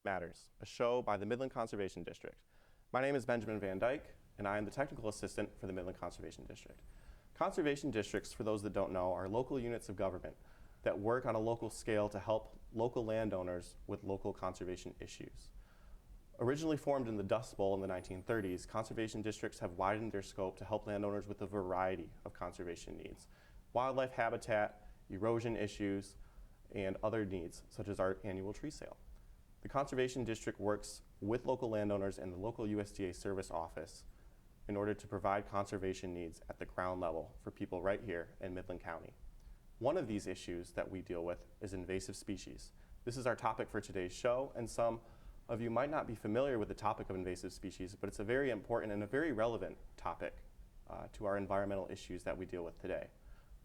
Matters, a show by the Midland Conservation District. My name is Benjamin Van Dyke, and I am the technical assistant for the Midland Conservation District. Conservation districts, for those that don't know, are local units of government that work on a local scale to help local landowners with local conservation issues. Originally formed in the Dust Bowl in the 1930s, conservation districts have widened their scope to help landowners with a variety of conservation needs: wildlife habitat, erosion issues, and other needs, such as our annual tree sale. The Conservation District works with local landowners and the local USDA service office in order to provide conservation needs at the ground level for people right here in Midland County. One of these issues that we deal with is invasive species. This is our topic for today's show, and some of you might not be familiar with the topic of invasive species, but it's a very important and a very relevant topic to our environmental issues that we deal with today.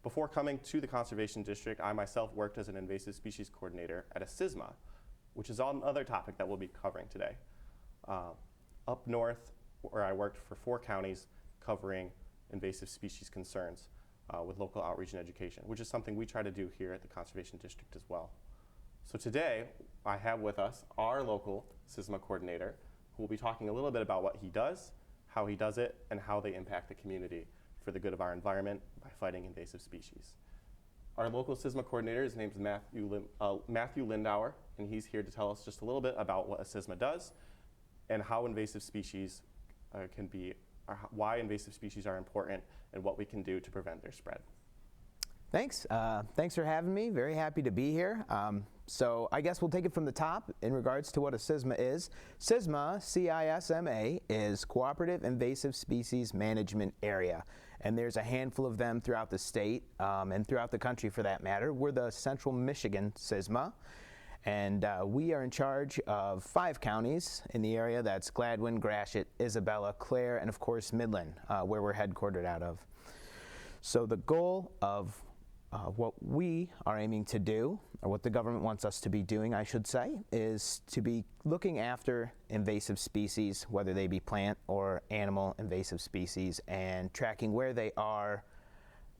Before coming to the Conservation District, I myself worked as an invasive species coordinator at a CISMA, which is another topic that we'll be covering today. Up north, where I worked for 4 counties covering invasive species concerns with local outreach and education, which is something we try to do here at the Conservation District as well. So today, I have with us our local CISMA coordinator, who will be talking a little bit about what he does, how he does it, and how they impact the community for the good of our environment by fighting invasive species. Our local CISMA coordinator, his name is Matthew Lindauer, and he's here to tell us just a little bit about what a CISMA does and how invasive species why invasive species are important and what we can do to prevent their spread. Thanks. Thanks for having me. Very happy to be here. So I guess we'll take it from the top in regards to what a CISMA is. CISMA, C-I-S-M-A, is Cooperative Invasive Species Management Area. And there's a handful of them throughout the state and throughout the country for that matter. We're the Central Michigan CISMA. And we are in charge of 5 counties in the area. That's Gladwin, Gratiot, Isabella, Clare, and of course Midland, where we're headquartered out of. So the goal of what we are aiming to do, or what the government wants us to be doing, I should say, is to be looking after invasive species, whether they be plant or animal invasive species, and tracking where they are,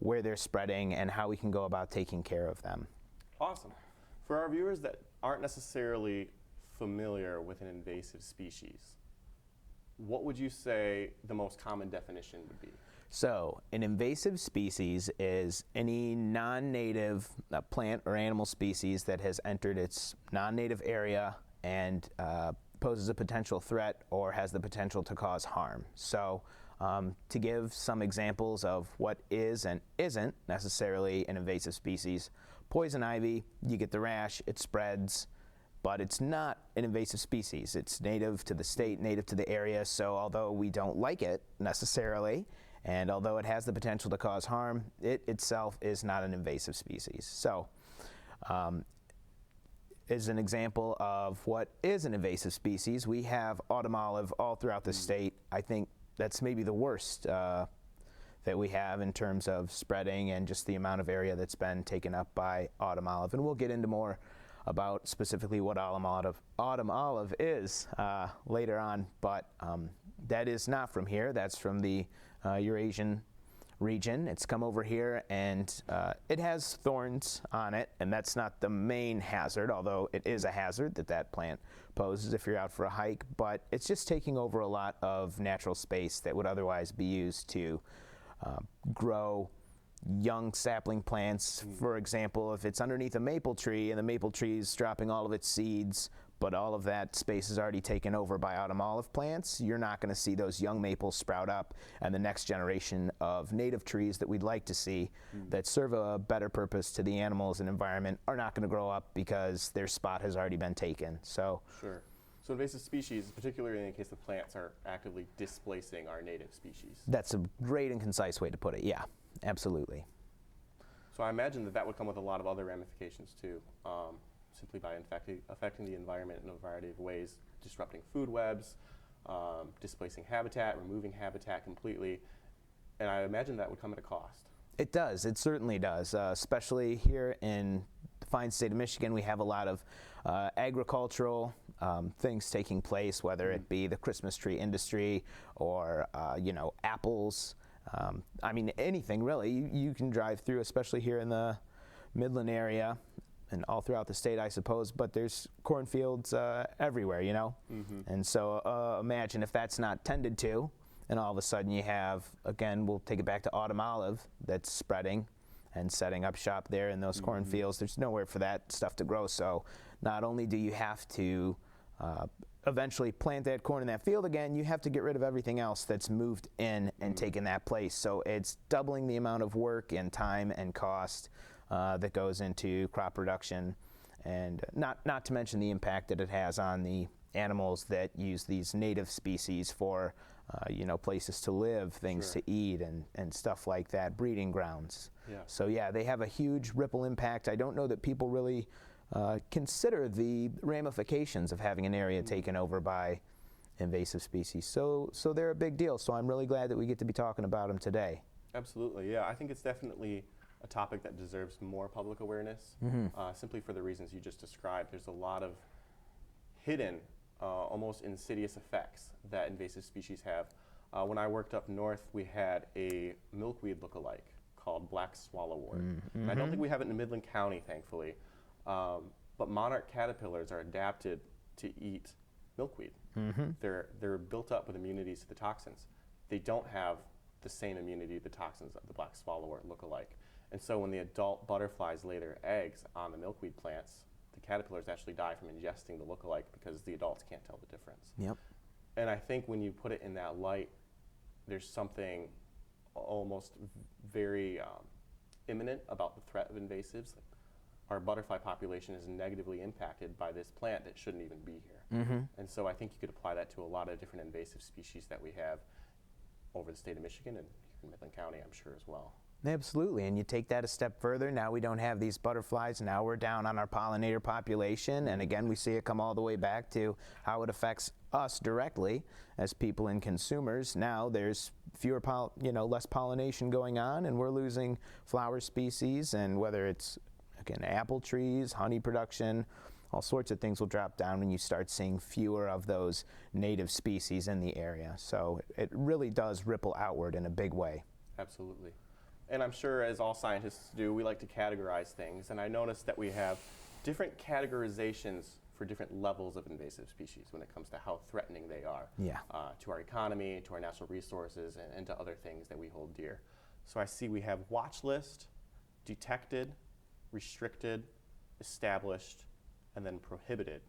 where they're spreading, and how we can go about taking care of them. Awesome. For our viewers that aren't necessarily familiar with an invasive species, what would you say the most common definition would be? So, an invasive species is any non-native plant or animal species that has entered its non-native area and poses a potential threat or has the potential to cause harm. So, to give some examples of what is and isn't necessarily an invasive species, poison ivy, you get the rash, it spreads, but it's not an invasive species. It's native to the state, native to the area, so although we don't like it necessarily, and although it has the potential to cause harm, it itself is not an invasive species. So, as an example of what is an invasive species, we have autumn olive all throughout the state. I think that's maybe the worst that we have in terms of spreading and just the amount of area that's been taken up by autumn olive. And we'll get into more about specifically what autumn olive is later on, but that is not from here. That's from the Eurasian region. It's come over here and it has thorns on it, and that's not the main hazard, although it is a hazard that plant poses if you're out for a hike, but it's just taking over a lot of natural space that would otherwise be used to grow young sapling plants. For example, if it's underneath a maple tree and the maple tree is dropping all of its seeds, but all of that space is already taken over by autumn olive plants, you're not going to see those young maples sprout up, and the next generation of native trees that we'd like to see that serve a better purpose to the animals and environment are not going to grow up because their spot has already been taken. So, sure. So invasive species, particularly in the case of plants, are actively displacing our native species. That's a great and concise way to put it, yeah, absolutely. So I imagine that would come with a lot of other ramifications too, simply by affecting the environment in a variety of ways, disrupting food webs, displacing habitat, removing habitat completely, and I imagine that would come at a cost. It does, it certainly does, especially here in the fine state of Michigan. We have a lot of agricultural things taking place, whether it be the Christmas tree industry or apples. I mean, anything really. You can drive through, especially here in the Midland area, and all throughout the state, I suppose, but there's cornfields everywhere, you know? And so imagine if that's not tended to, and all of a sudden you have, again, we'll take it back to autumn olive that's spreading and setting up shop there in those cornfields. There's nowhere for that stuff to grow. So not only do you have to eventually plant that corn in that field again, you have to get rid of everything else that's moved in and taken that place. So it's doubling the amount of work and time and cost that goes into crop production, and not to mention the impact that it has on the animals that use these native species for you know, places to live, things to eat, and stuff like that, breeding grounds. So yeah, they have a huge ripple impact. I don't know that people really consider the ramifications of having an area taken over by invasive species. So they're a big deal. So I'm really glad that we get to be talking about them today. Absolutely, yeah. I think it's definitely a topic that deserves more public awareness, simply for the reasons you just described. There's a lot of hidden, almost insidious effects that invasive species have. When I worked up north, we had a milkweed lookalike called black swallowwort. And I don't think we have it in Midland County, thankfully. But monarch caterpillars are adapted to eat milkweed. They're built up with immunities to the toxins. They don't have the same immunity to the toxins of the black swallowwort lookalike. And so when the adult butterflies lay their eggs on the milkweed plants, the caterpillars actually die from ingesting the lookalike because the adults can't tell the difference. And I think when you put it in that light, there's something almost very imminent about the threat of invasives. Our butterfly population is negatively impacted by this plant that shouldn't even be here. And so I think you could apply that to a lot of different invasive species that we have over the state of Michigan and here in Midland County, I'm sure, as well. Absolutely, and you take that a step further. Now we don't have these butterflies. Now we're down on our pollinator population, and again, we see it come all the way back to how it affects us directly as people and consumers. Now there's fewer, less pollination going on, and we're losing flower species, and whether it's, again, apple trees, honey production, all sorts of things will drop down when you start seeing fewer of those native species in the area. So it really does ripple outward in a big way. Absolutely. And I'm sure, as all scientists do, we like to categorize things. And I noticed that we have different categorizations for different levels of invasive species when it comes to how threatening they are to our economy, to our natural resources, and to other things that we hold dear. So I see we have watch list, detected, restricted, established, and then prohibited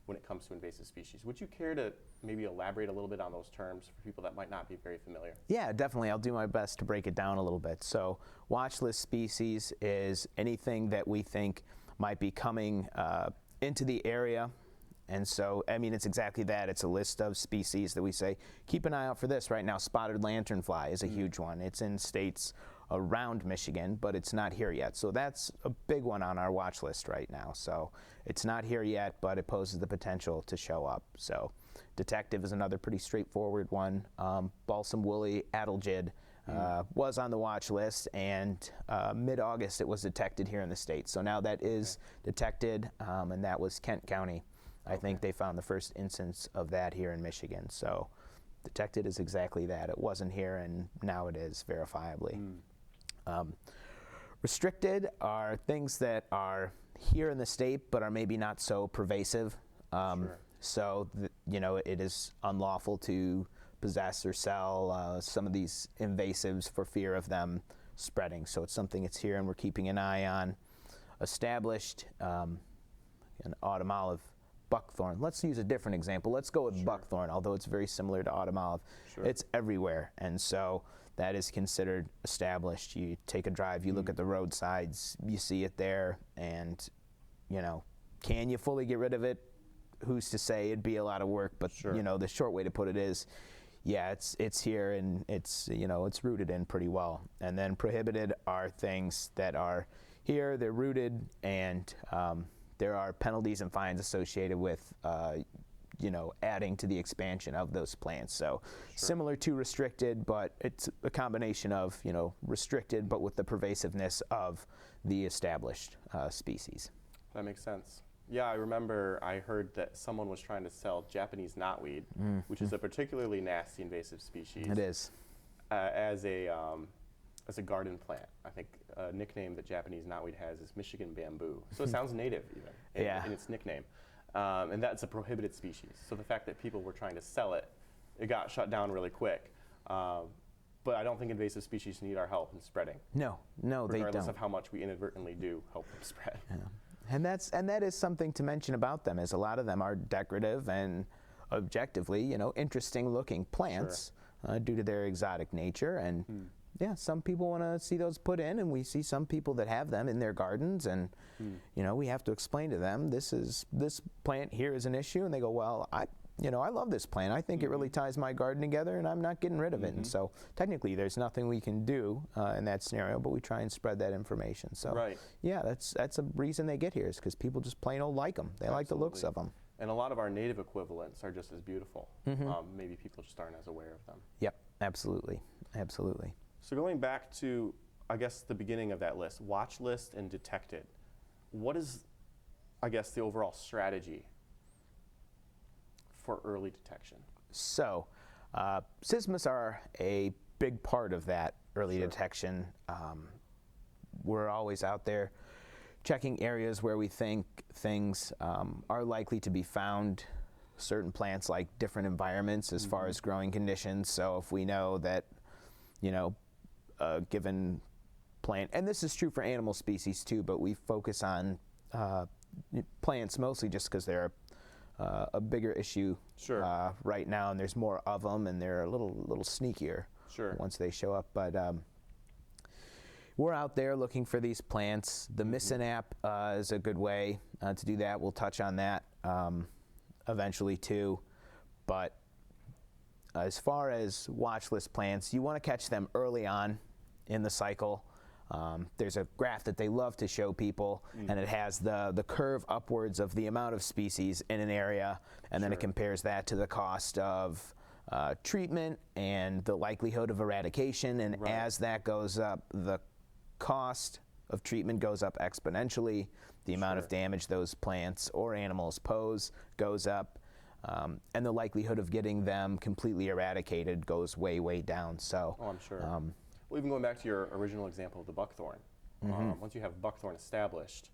when it comes to invasive species. Would you care to maybe elaborate a little bit on those terms for people that might not be very familiar? Yeah, definitely. I'll do my best to break it down a little bit. So watch list species is anything that we think might be coming into the area. And so, I mean, it's exactly that. It's a list of species that we say, keep an eye out for this. Right now, spotted lanternfly is a huge one. It's in states around Michigan, but it's not here yet. So that's a big one on our watch list right now. So it's not here yet, but it poses the potential to show up. So detective is another pretty straightforward one. Balsam woolly Adelgid was on the watch list, and mid-August it was detected here in the state. So now that is detected, and that was Kent County. I think they found the first instance of that here in Michigan. So detected is exactly that. It wasn't here, and now it is verifiably. Restricted are things that are here in the state but are maybe not so pervasive. So it is unlawful to possess or sell some of these invasives for fear of them spreading. So it's something that's here and we're keeping an eye on. Established, an autumn olive, buckthorn. Let's use a different example. Let's go with buckthorn, although it's very similar to autumn olive. It's everywhere, and so that is considered established. You take a drive, you look at the roadsides, you see it there, and can you fully get rid of it? Who's to say? It'd be a lot of work, but the short way to put it is, it's here, and it's it's rooted in pretty well. And then prohibited are things that are here, they're rooted, and there are penalties and fines associated with adding to the expansion of those plants. So similar to restricted, but it's a combination of restricted but with the pervasiveness of the established species. That makes sense. Yeah, I remember I heard that someone was trying to sell Japanese knotweed, which is a particularly nasty invasive species. It is. As a as a garden plant. I think a nickname that Japanese knotweed has is Michigan bamboo. So it sounds native even in its nickname. And that's a prohibited species. So the fact that people were trying to sell it, it got shut down really quick. But I don't think invasive species need our help in spreading. No, they don't. Regardless of how much we inadvertently do help them spread. Yeah. And that is something to mention about them, is a lot of them are decorative and objectively, interesting looking plants due to their exotic nature. And yeah, some people want to see those put in, and we see some people that have them in their gardens, and we have to explain to them this plant here is an issue, and they go, well, I love this plant. I think it really ties my garden together, and I'm not getting rid of it. And so technically there's nothing we can do in that scenario, but we try and spread that information. So yeah, that's a reason they get here, is because people just plain old like them. They like the looks of them. And a lot of our native equivalents are just as beautiful. Maybe people just aren't as aware of them. Yep, absolutely. So going back to, I guess, the beginning of that list, watch list and detected. What is, I guess, the overall strategy for early detection? So, SISMAs are a big part of that early detection. We're always out there checking areas where we think things are likely to be found. Certain plants like different environments as far as growing conditions. So if we know that, a given plant, and this is true for animal species too, but we focus on plants mostly just because they're a bigger issue right now, and there's more of them, and they're a little sneakier once they show up. But we're out there looking for these plants. The Missing app is a good way to do that. We'll touch on that eventually too. But as far as watch list plants, you want to catch them early on in the cycle. There's a graph that they love to show people, and it has the curve upwards of the amount of species in an area, and then it compares that to the cost of treatment and the likelihood of eradication. And as that goes up, the cost of treatment goes up exponentially. The amount of damage those plants or animals pose goes up, and the likelihood of getting them completely eradicated goes way, way down. So, I'm sure. Well, even going back to your original example of the buckthorn, once you have buckthorn established,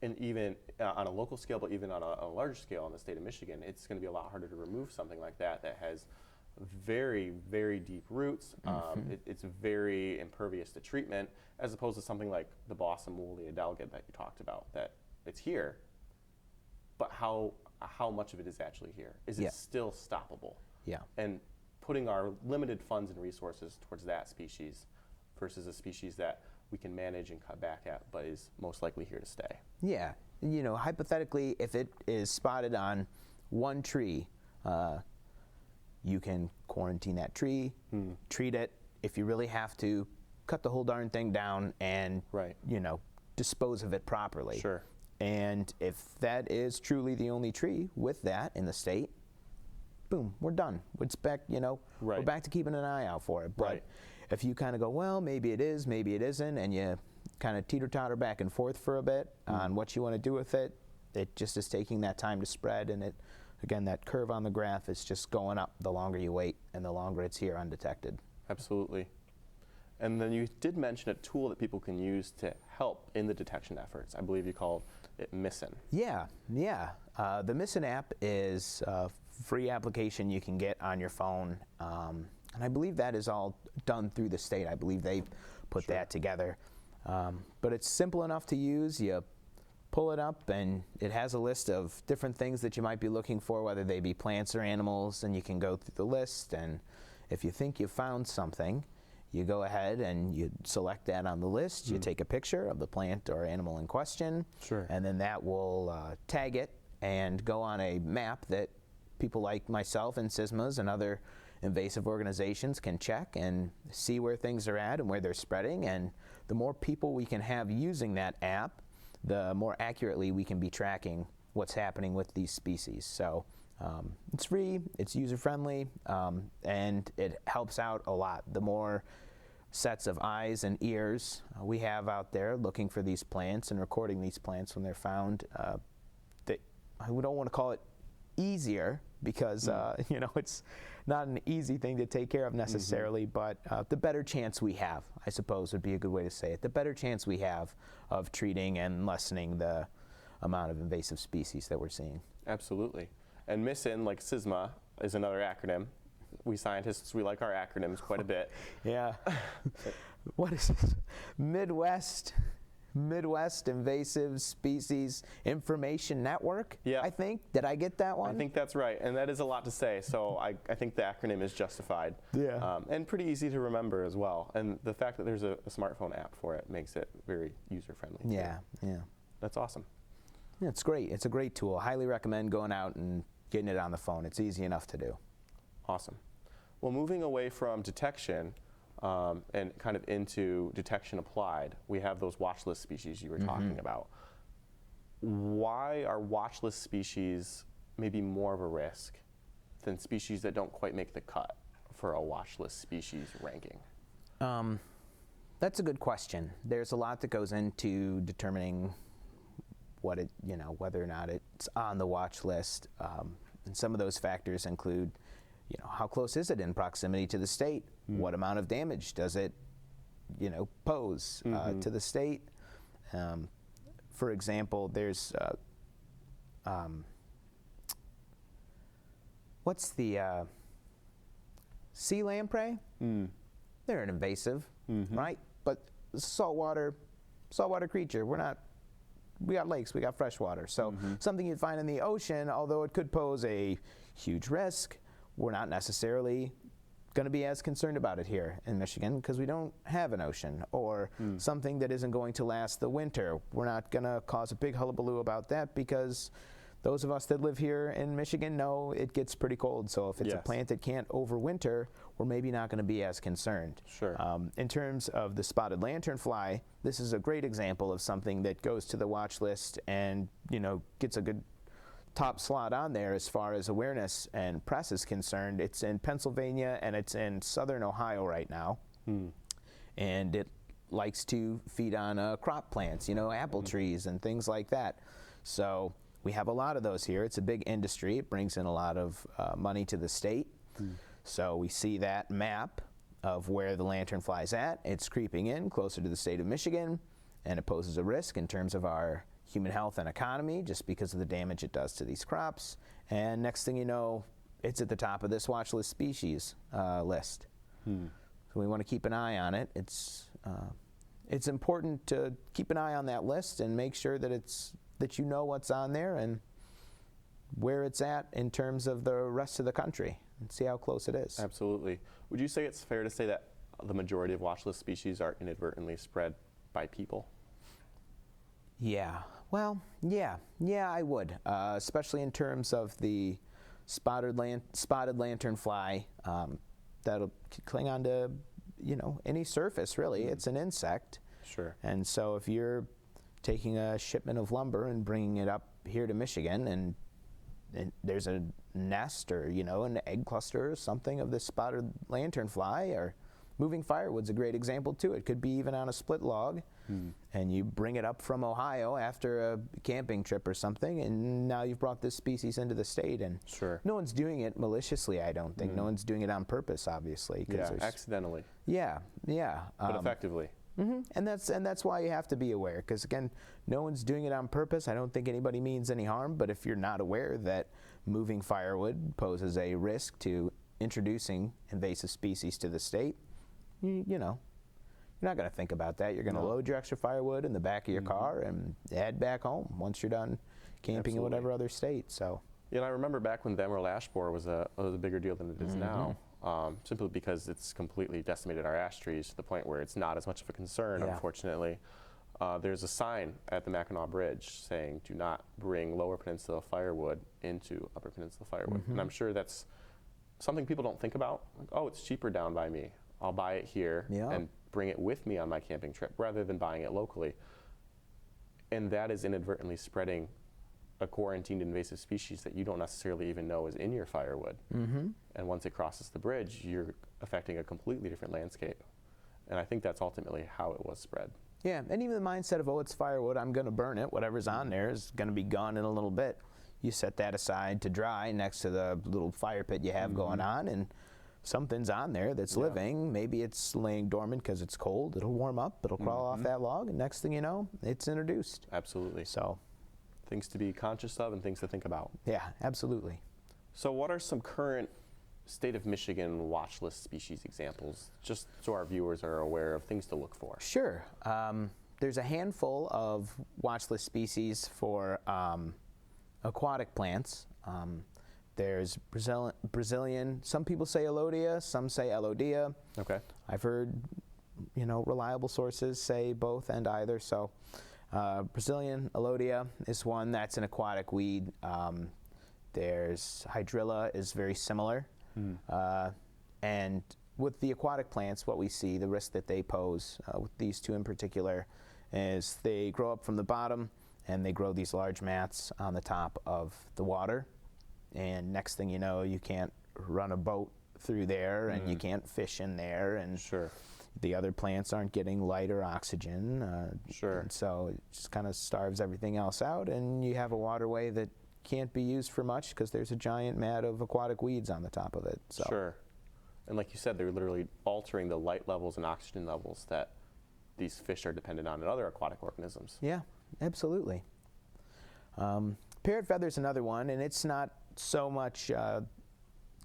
and even on a local scale, but even on a larger scale in the state of Michigan, it's going to be a lot harder to remove something like that has very, very deep roots. It's very impervious to treatment, as opposed to something like the balsam wool, the Adelgid that you talked about, that it's here, but how much of it is actually here? Is it still stoppable? Yeah. And putting our limited funds and resources towards that species versus a species that we can manage and cut back at, but is most likely here to stay. Yeah. Hypothetically, if it is spotted on one tree, you can quarantine that tree, treat it. If you really have to, cut the whole darn thing down and, dispose of it properly. Sure. And if that is truly the only tree with that in the state, boom, we're done. It's back, we're back to keeping an eye out for it. But if you kind of go, well, maybe it is, maybe it isn't, and you kind of teeter-totter back and forth for a bit on what you want to do with it, it just is taking that time to spread, and it, again, that curve on the graph is just going up the longer you wait and the longer it's here undetected. Absolutely. And then you did mention a tool that people can use to help in the detection efforts. I believe you called it Missing. Yeah. The Missing app is a free application you can get on your phone. And I believe that is all done through the state. I believe they put that together. But it's simple enough to use. You pull it up, and it has a list of different things that you might be looking for, whether they be plants or animals, and you can go through the list. And if you think you found something, you go ahead and you select that on the list. You take a picture of the plant or animal in question, and then that will tag it and go on a map that people like myself and SISMAs and other invasive organizations can check and see where things are at and where they're spreading. And the more people we can have using that app, the more accurately we can be tracking what's happening with these species. So it's free, it's user-friendly, and it helps out a lot. The more sets of eyes and ears we have out there looking for these plants and recording these plants when they're found, we don't want to call it easier, because it's not an easy thing to take care of necessarily, but the better chance we have, I suppose would be a good way to say it, the better chance we have of treating and lessening the amount of invasive species that we're seeing. Absolutely. And MISN, like SISMA, is another acronym. We scientists, we like our acronyms quite a bit. Yeah. What is this? Midwest Invasive Species Information Network, yeah. I think. Did I get that one? I think that's right, and that is a lot to say, so I think the acronym is justified. Yeah. And pretty easy to remember as well. And the fact that there's a smartphone app for it makes it very user-friendly. Yeah, yeah. That's awesome. Yeah, it's great. It's a great tool. Highly recommend going out and getting it on the phone. It's easy enough to do. Awesome. Well, moving away from detection and kind of into detection applied, we have those watch list species you were talking about. Why are watch list species maybe more of a risk than species that don't quite make the cut for a watch list species ranking? That's a good question. There's a lot that goes into determining what it, whether or not it's on the watch list. And some of those factors include, how close is it in proximity to the state? What amount of damage does it, pose to the state? For example, there's what's the sea lamprey? They're an invasive, right? But saltwater creature. We got lakes, we got freshwater. So something you'd find in the ocean, although it could pose a huge risk, we're not necessarily going to be as concerned about it here in Michigan because we don't have an ocean, or something that isn't going to last the winter. We're not going to cause a big hullabaloo about that because those of us that live here in Michigan know it gets pretty cold. So if it's a plant that can't overwinter, we're maybe not going to be as concerned. Sure. In terms of the spotted lanternfly, this is a great example of something that goes to the watch list and gets a good top slot on there as far as awareness and press is concerned. It's in Pennsylvania and it's in southern Ohio right now, and it likes to feed on crop plants, apple trees and things like that. So we have a lot of those here. It's a big industry. It brings in a lot of money to the state. So we see that map of where the lanternfly's at. It's creeping in closer to the state of Michigan, and it poses a risk in terms of our human health and economy just because of the damage it does to these crops. And next thing you know, it's at the top of this watch list species list. So we want to keep an eye on it. It's important to keep an eye on that list and make sure that that you know what's on there and where it's at in terms of the rest of the country, and see how close it is. Absolutely. Would you say it's fair to say that the majority of watch list species are inadvertently spread by people? Yeah. Well, yeah, I would, especially in terms of the spotted lanternfly that'll cling onto, any surface, really. It's an insect. Sure. And so if you're taking a shipment of lumber and bringing it up here to Michigan, and there's a nest or, an egg cluster or something of this spotted lanternfly, or moving firewood's a great example too. It could be even on a split log, and you bring it up from Ohio after a camping trip or something, and now you've brought this species into the state. And no one's doing it maliciously, I don't think. No one's doing it on purpose, obviously. Accidentally. Yeah. But effectively. And that's why you have to be aware, because again, no one's doing it on purpose. I don't think anybody means any harm, but if you're not aware that moving firewood poses a risk to introducing invasive species to the state, you're not going to think about that. You're going to load your extra firewood in the back of your car and head back home once you're done camping in whatever other state. So. Yeah, I remember back when the emerald ash borer was a bigger deal than it is now. Simply because it's completely decimated our ash trees to the point where it's not as much of a concern, unfortunately. There's a sign at the Mackinac Bridge saying, do not bring Lower Peninsula firewood into Upper Peninsula firewood. And I'm sure that's something people don't think about. Like, oh, it's cheaper down by me. I'll buy it here and bring it with me on my camping trip rather than buying it locally. And that is inadvertently spreading a quarantined invasive species that you don't necessarily even know is in your firewood. And once it crosses the bridge, you're affecting a completely different landscape. And I think that's ultimately how it was spread. Yeah, and even the mindset of, oh, it's firewood, I'm going to burn it. Whatever's on there is going to be gone in a little bit. you set that aside to dry next to the little fire pit you have going on, and something's on there that's living. Maybe it's laying dormant because it's cold. It'll warm up, it'll crawl off that log, and next thing you know, it's introduced. Absolutely. So, things to be conscious of and things to think about. yeah, absolutely. So what are some current state of Michigan watch list species examples, just so our viewers are aware of things to look for? Sure. There's a handful of watch list species for aquatic plants. There's Brazilian, some people say Elodia, some say Elodia. Okay. I've heard, reliable sources say both and either. So Brazilian Elodia is one that's an aquatic weed. There's Hydrilla is very similar. And with the aquatic plants, what we see, the risk that they pose, with these two in particular, is they grow up from the bottom and they grow these large mats on the top of the water. And next thing you know, you can't run a boat through there and you can't fish in there. And the other plants aren't getting light or oxygen. And so it just kind of starves everything else out. And you have a waterway that can't be used for much because there's a giant mat of aquatic weeds on the top of it. So. And like you said, they're literally altering the light levels and oxygen levels that these fish are dependent on and other aquatic organisms. Yeah, absolutely. Parrot feather is another one, and it's not so much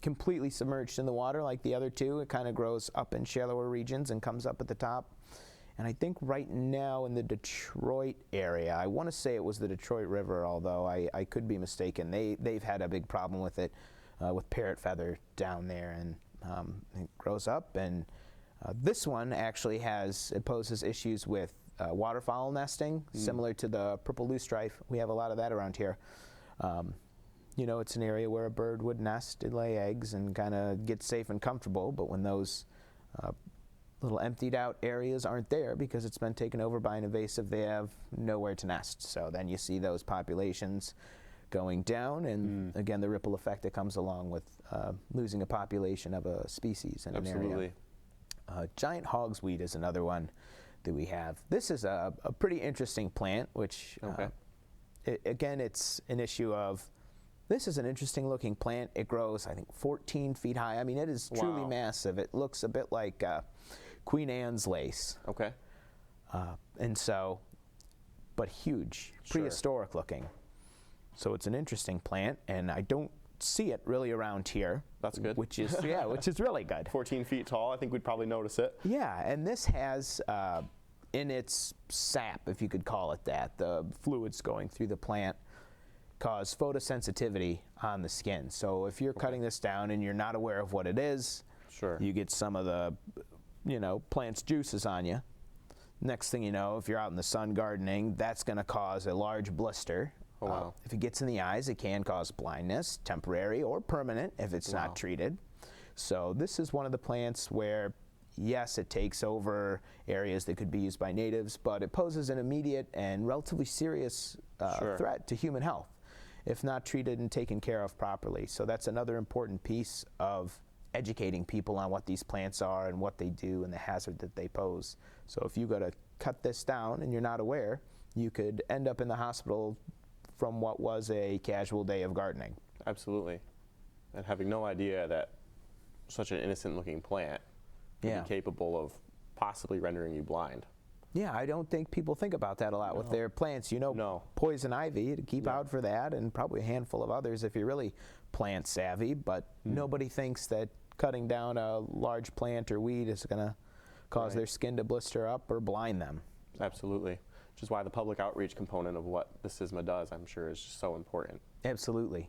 completely submerged in the water like the other two. It kind of grows up in shallower regions and comes up at the top. And I think right now in the Detroit area, I want to say it was the Detroit River, although I could be mistaken. They've had a big problem with it, with parrot feather down there, and it grows up. And this one actually poses issues with waterfowl nesting, similar to the purple loosestrife. We have a lot of that around here. It's an area where a bird would nest and lay eggs and kind of get safe and comfortable, but when those little emptied out areas aren't there because it's been taken over by an invasive, they have nowhere to nest. So then you see those populations going down, and again, the ripple effect that comes along with losing a population of a species in an area. Giant hogsweed is another one that we have. This is a pretty interesting plant, which again, it's an issue of, this is an interesting looking plant. It grows, I think, 14 feet high. I mean, it is truly massive. It looks a bit like Queen Anne's lace. Okay. And so, but huge, prehistoric looking. So it's an interesting plant, and I don't see it really around here. That's good. Which is, which is really good. 14 feet tall, I think we'd probably notice it. Yeah, and this has in its sap, if you could call it that, the fluids going through the plant cause photosensitivity on the skin. So if you're cutting this down and you're not aware of what it is, you get some of the, plant's juices on you. Next thing you know, if you're out in the sun gardening, that's going to cause a large blister. Oh, wow. If it gets in the eyes, it can cause blindness, temporary or permanent if it's not treated. So this is one of the plants where, yes, it takes over areas that could be used by natives, but it poses an immediate and relatively serious threat to human health if not treated and taken care of properly. So that's another important piece of educating people on what these plants are and what they do and the hazard that they pose. So if you go to cut this down and you're not aware, you could end up in the hospital from what was a casual day of gardening. Absolutely. And having no idea that such an innocent looking plant could be capable of possibly rendering you blind. Yeah, I don't think people think about that a lot with their plants. Poison ivy, to keep out for that, and probably a handful of others if you're really plant savvy, but nobody thinks that cutting down a large plant or weed is going to cause their skin to blister up or blind them. Absolutely. Which is why the public outreach component of what the SISMA does, I'm sure, is just so important. Absolutely.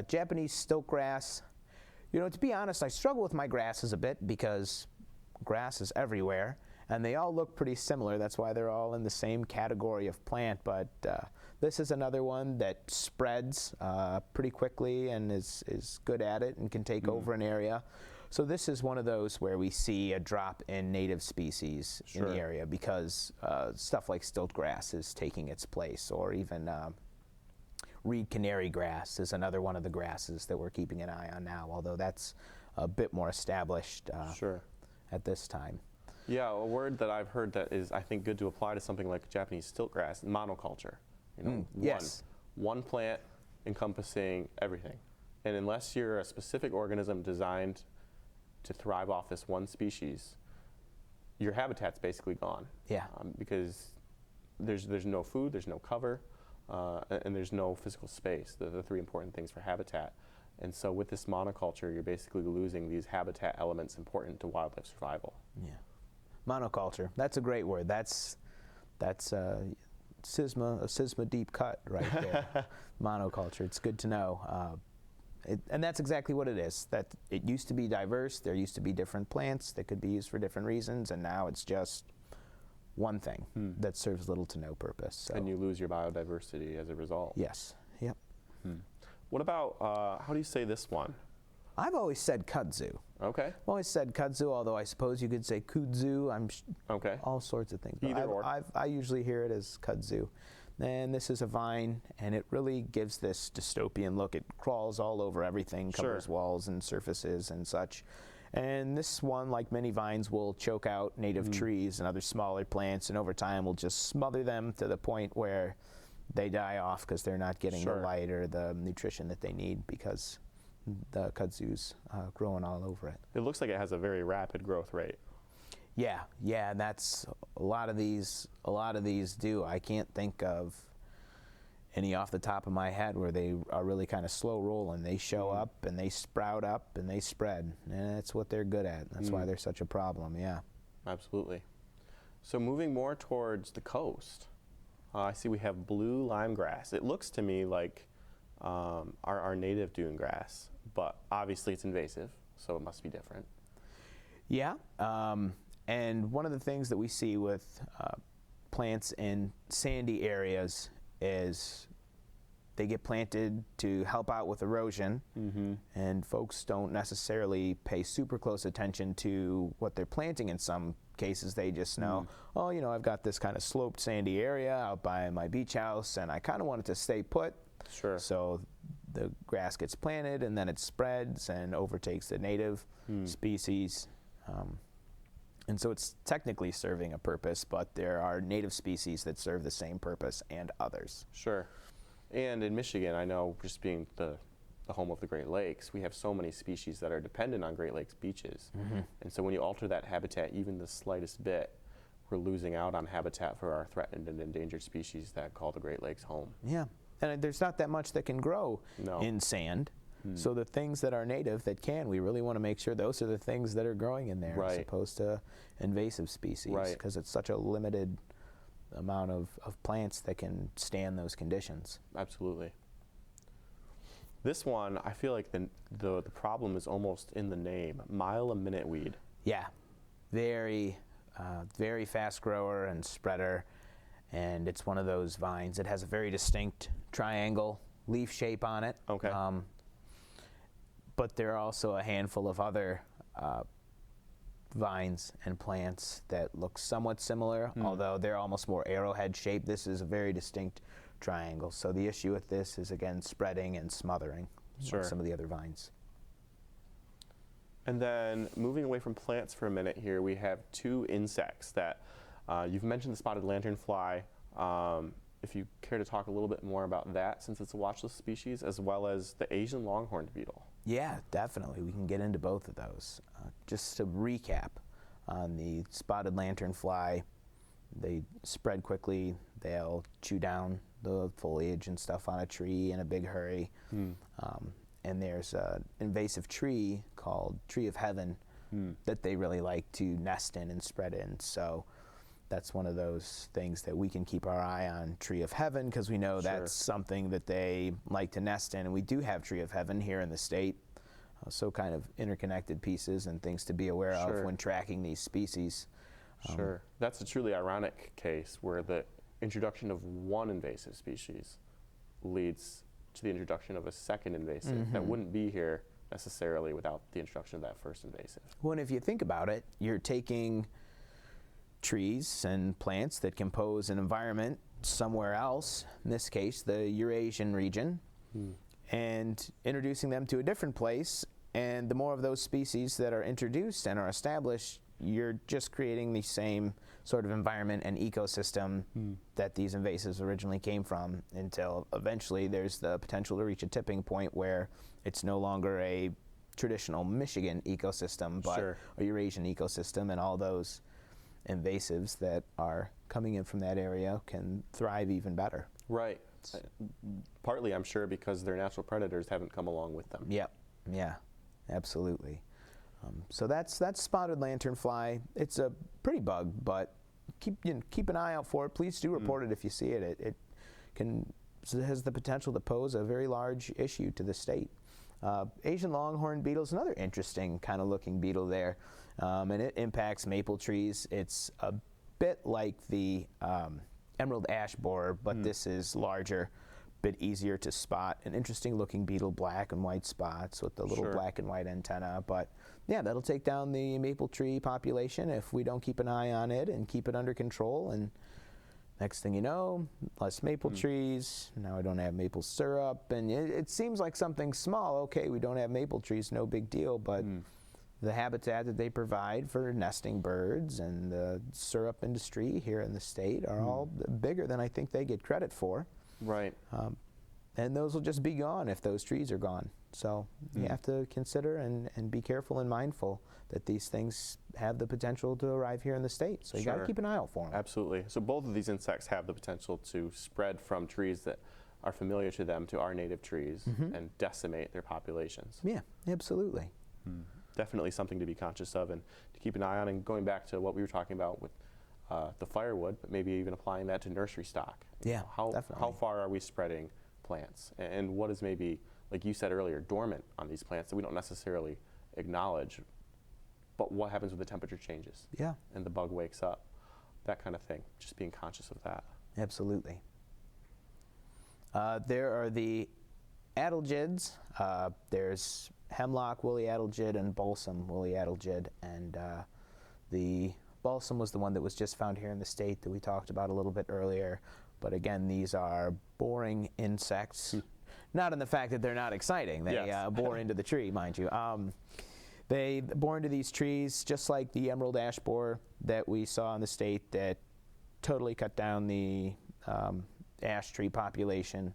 Japanese stiltgrass. To be honest, I struggle with my grasses a bit because grass is everywhere, and they all look pretty similar. That's why they're all in the same category of plant, but this is another one that spreads pretty quickly and is good at it and can take over an area. So this is one of those where we see a drop in native species in the area because stuff like stiltgrass is taking its place, or even reed canary grass is another one of the grasses that we're keeping an eye on now, although that's a bit more established at this time. Yeah, a word that I've heard that is, I think, good to apply to something like Japanese stiltgrass, monoculture. one plant encompassing everything. And unless you're a specific organism designed to thrive off this one species, your habitat's basically gone. Yeah. Because there's no food, there's no cover, and there's no physical space, the three important things for habitat. And so with this monoculture, you're basically losing these habitat elements important to wildlife survival. Yeah. Monoculture, that's a great word. That's a SISMA deep cut right there. Monoculture, it's good to know. And that's exactly what it is. That it used to be diverse, there used to be different plants that could be used for different reasons, and now it's just one thing that serves little to no purpose. So. And you lose your biodiversity as a result. Yes, yep. What about, how do you say this one? I've always said kudzu. Okay. I've always said kudzu, although I suppose you could say kudzu. Okay. All sorts of things. Either or. I usually hear it as kudzu. And this is a vine, and it really gives this dystopian look. It crawls all over everything, covers walls and surfaces and such. And this one, like many vines, will choke out native trees and other smaller plants, and over time will just smother them to the point where they die off because they're not getting the light or the nutrition that they need because the kudzu's growing all over it. It looks like it has a very rapid growth rate. Yeah, and that's a lot of these do. I can't think of any off the top of my head where they are really kind of slow rolling. They show up and they sprout up and they spread, and that's what they're good at. That's why they're such a problem. Yeah, absolutely. So moving more towards the coast, I see we have blue lime grass. It looks to me like our native dune grass, but obviously it's invasive, so it must be different. Yeah, and one of the things that we see with plants in sandy areas is they get planted to help out with erosion, and folks don't necessarily pay super close attention to what they're planting. In some cases, they just know, oh, you know, I've got this kind of sloped sandy area out by my beach house, and I kind of want it to stay put. Sure. So the grass gets planted, and then it spreads and overtakes the native species. And so it's technically serving a purpose, but there are native species that serve the same purpose and others. Sure. And in Michigan, I know, just being the home of the Great Lakes, we have so many species that are dependent on Great Lakes beaches. And so when you alter that habitat even the slightest bit, we're losing out on habitat for our threatened and endangered species that call the Great Lakes home. Yeah, and there's not that much that can grow in sand. So the things that are native that can, we really want to make sure those are the things that are growing in there as opposed to invasive species, because it's such a limited amount of plants that can stand those conditions. Absolutely. This one, I feel like the problem is almost in the name, Mila minute-weed. Yeah, very fast grower and spreader, and it's one of those vines. It has a very distinct triangle leaf shape on it. Okay. But there are also a handful of other vines and plants that look somewhat similar, although they're almost more arrowhead shaped. This is a very distinct triangle. So the issue with this is, again, spreading and smothering like some of the other vines. And then moving away from plants for a minute here, we have two insects that you've mentioned, the spotted lanternfly. If you care to talk a little bit more about that, since it's a watch list species, as well as the Asian longhorned beetle. Yeah, definitely. We can get into both of those. Just to recap on the spotted lanternfly, they spread quickly. They'll chew down the foliage and stuff on a tree in a big hurry. And there's an invasive tree called tree of heaven that they really like to nest in and spread in. So that's one of those things that we can keep our eye on, tree of heaven, because we know that's something that they like to nest in. And we do have tree of heaven here in the state. So kind of interconnected pieces and things to be aware of when tracking these species. That's a truly ironic case where the introduction of one invasive species leads to the introduction of a second invasive that wouldn't be here necessarily without the introduction of that first invasive. Well, and if you think about it, you're taking trees and plants that compose an environment somewhere else, in this case the Eurasian region, and introducing them to a different place. And the more of those species that are introduced and are established, you're just creating the same sort of environment and ecosystem that these invasives originally came from, until eventually there's the potential to reach a tipping point where it's no longer a traditional Michigan ecosystem, but a Eurasian ecosystem, and all those invasives that are coming in from that area can thrive even better. Right. Partly, I'm sure, because their natural predators haven't come along with them. Yep. Yeah, absolutely. So that's spotted lanternfly. It's a pretty bug, but keep an eye out for it. Please do report it if you see it. It has the potential to pose a very large issue to the state. Asian longhorn beetle is another interesting kind of looking beetle there, and it impacts maple trees. It's a bit like the emerald ash borer, but this is larger, bit easier to spot. An interesting looking beetle, black and white spots with the little black and white antenna. But yeah, that'll take down the maple tree population if we don't keep an eye on it and keep it under control. And next thing you know, less maple trees. Now I don't have maple syrup, and it seems like something small. Okay, we don't have maple trees, no big deal, but the habitat that they provide for nesting birds and the syrup industry here in the state are all bigger than I think they get credit for. Right. And those will just be gone if those trees are gone. So you have to consider and be careful and mindful that these things have the potential to arrive here in the state. So you got to keep an eye out for them. Absolutely. So both of these insects have the potential to spread from trees that are familiar to them to our native trees and decimate their populations. Yeah, absolutely. Definitely something to be conscious of and to keep an eye on. And going back to what we were talking about with the firewood, but maybe even applying that to nursery stock. Yeah, definitely. How far are we spreading plants? And what is maybe, like you said earlier, dormant on these plants that we don't necessarily acknowledge, but what happens when the temperature changes? Yeah. And the bug wakes up, that kind of thing. Just being conscious of that. Absolutely. There are the Adelgids. There's Hemlock woolly Adelgid and balsam woolly Adelgid, and the balsam was the one that was just found here in the state that we talked about a little bit earlier. But again, these are boring insects. Not in the fact that they're not exciting. They bore into the tree, mind you. They bore into these trees just like the emerald ash borer that we saw in the state that totally cut down the ash tree population.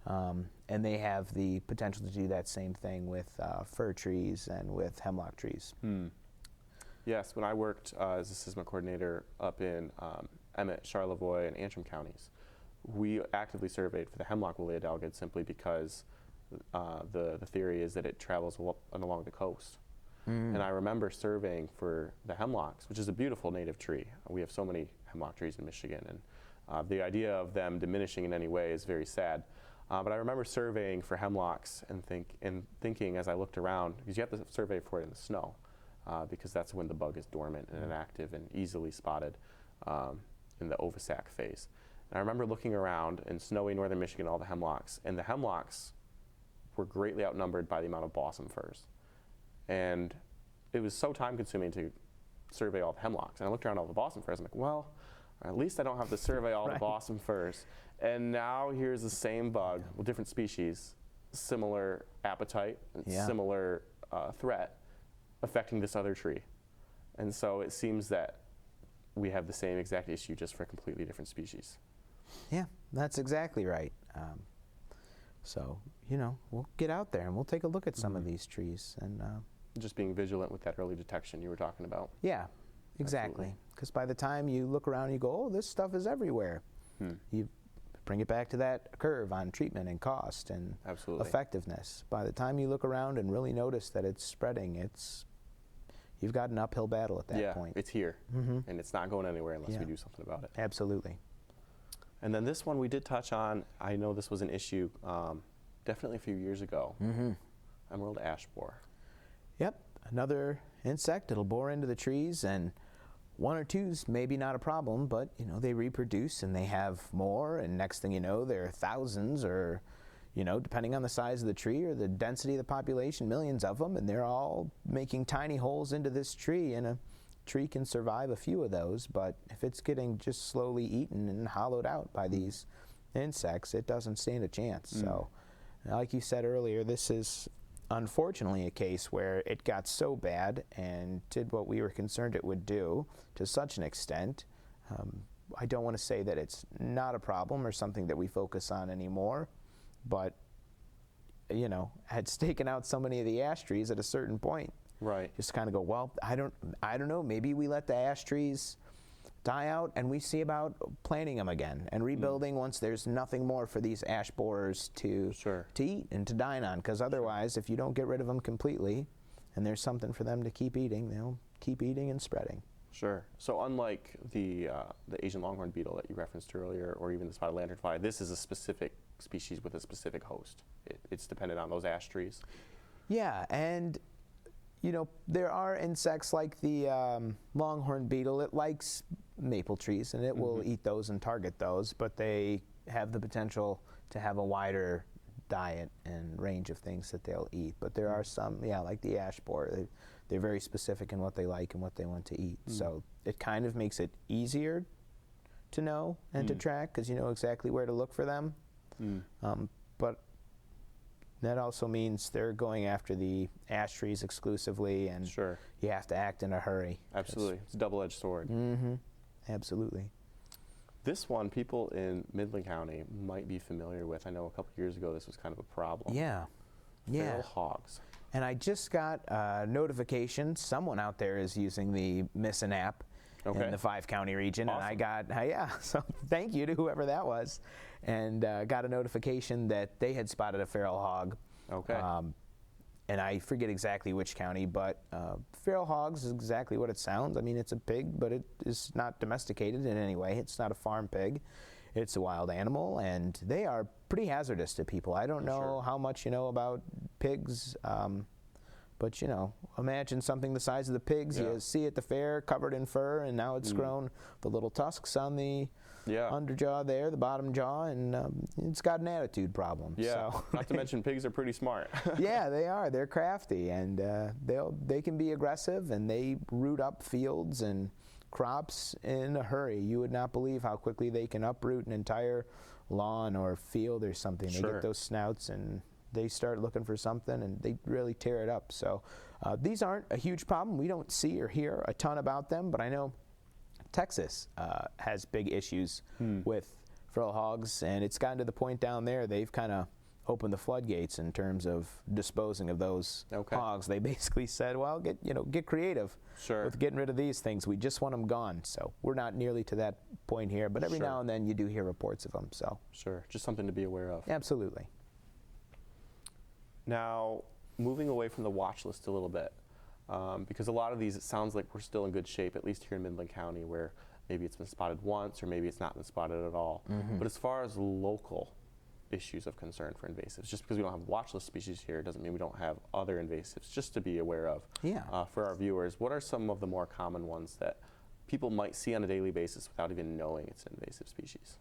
And they have the potential to do that same thing with fir trees and with hemlock trees. Yes, when I worked as a SISMA coordinator up in Emmett, Charlevoix, and Antrim counties, we actively surveyed for the hemlock woolly adelgid simply because the theory is that it travels along the coast. And I remember surveying for the hemlocks, which is a beautiful native tree. We have so many hemlock trees in Michigan, and the idea of them diminishing in any way is very sad. But I remember surveying for hemlocks and thinking as I looked around, because you have to survey for it in the snow, because that's when the bug is dormant and inactive and easily spotted in the ovisac phase. And I remember looking around in snowy northern Michigan, all the hemlocks, and the hemlocks were greatly outnumbered by the amount of balsam firs. And it was so time consuming to survey all the hemlocks. And I looked around all the balsam firs, I'm like, well, at least I don't have to survey all the balsam firs. And now here's the same bug with different species, similar appetite and similar threat affecting this other tree. And so it seems that we have the same exact issue just for a completely different species. Yeah, that's exactly right. So, we'll get out there and we'll take a look at some of these trees. And just being vigilant with that early detection you were talking about. Yeah, exactly. Because by the time you look around, you go, oh, this stuff is everywhere. You bring it back to that curve on treatment and cost and effectiveness. By the time you look around and really notice that it's spreading, you've got an uphill battle at that point. Yeah, it's here, and it's not going anywhere unless we do something about it. Absolutely. And then this one we did touch on. I know this was an issue definitely a few years ago. Emerald ash borer. Yep, another insect. It'll bore into the trees, and one or two's maybe not a problem, but they reproduce and they have more, and next thing you know, there are thousands, or depending on the size of the tree or the density of the population, millions of them, and they're all making tiny holes into this tree, and a tree can survive a few of those, but if it's getting just slowly eaten and hollowed out by these insects, it doesn't stand a chance. So like you said earlier, this is unfortunately a case where it got so bad and did what we were concerned it would do to such an extent. I don't want to say that it's not a problem or something that we focus on anymore, but you know, had taken out so many of the ash trees at a certain point. Right. Just kind of go, well, I don't know, maybe we let the ash trees die out and we see about planting them again and rebuilding once there's nothing more for these ash borers to eat and to dine on, because otherwise if you don't get rid of them completely and there's something for them to keep eating, they'll keep eating and spreading. Sure. So unlike the Asian longhorn beetle that you referenced earlier, or even the spotted lanternfly, this is a specific species with a specific host. It's dependent on those ash trees. Yeah, and you know, there are insects like the longhorn beetle. It likes maple trees and it will eat those and target those, but they have the potential to have a wider diet and range of things that they'll eat. But there are some, yeah, like the ash borer, they're very specific in what they like and what they want to eat. So it kind of makes it easier to know and to track, because you know exactly where to look for them. But that also means they're going after the ash trees exclusively, and you have to act in a hurry. Absolutely. It's a double-edged sword. Absolutely. This one, people in Midland County might be familiar with. I know a couple years ago this was kind of a problem. Yeah. Feral hogs. And I just got a notification someone out there is using the Missin app in the 5-county region. Awesome. And I got, so thank you to whoever that was, and got a notification that they had spotted a feral hog. And I forget exactly which county, but feral hogs is exactly what it sounds. I mean, it's a pig, but it is not domesticated in any way. It's not a farm pig. It's a wild animal, and they are pretty hazardous to people. I don't know how much you know about pigs, but you know, imagine something the size of the pigs you see at the fair, covered in fur, and now it's grown the little tusks on the underjaw there, the bottom jaw, and it's got an attitude problem. Yeah, so not to mention pigs are pretty smart. Yeah, they are. They're crafty, and they can be aggressive, and they root up fields and crops in a hurry. You would not believe how quickly they can uproot an entire lawn or field or something. They get those snouts and they start looking for something and they really tear it up. So these aren't a huge problem. We don't see or hear a ton about them, but I know Texas has big issues with feral hogs, and it's gotten to the point down there they've kind of opened the floodgates in terms of disposing of those hogs. They basically said, well, get creative with getting rid of these things. We just want them gone. So we're not nearly to that point here, but every now and then you do hear reports of them. So just something to be aware of. Absolutely. Now, moving away from the watch list a little bit, because a lot of these, it sounds like we're still in good shape, at least here in Midland County, where maybe it's been spotted once or maybe it's not been spotted at all. But as far as local issues of concern for invasives, just because we don't have watch list species here doesn't mean we don't have other invasives, just to be aware of. For our viewers, what are some of the more common ones that people might see on a daily basis without even knowing it's an invasive species?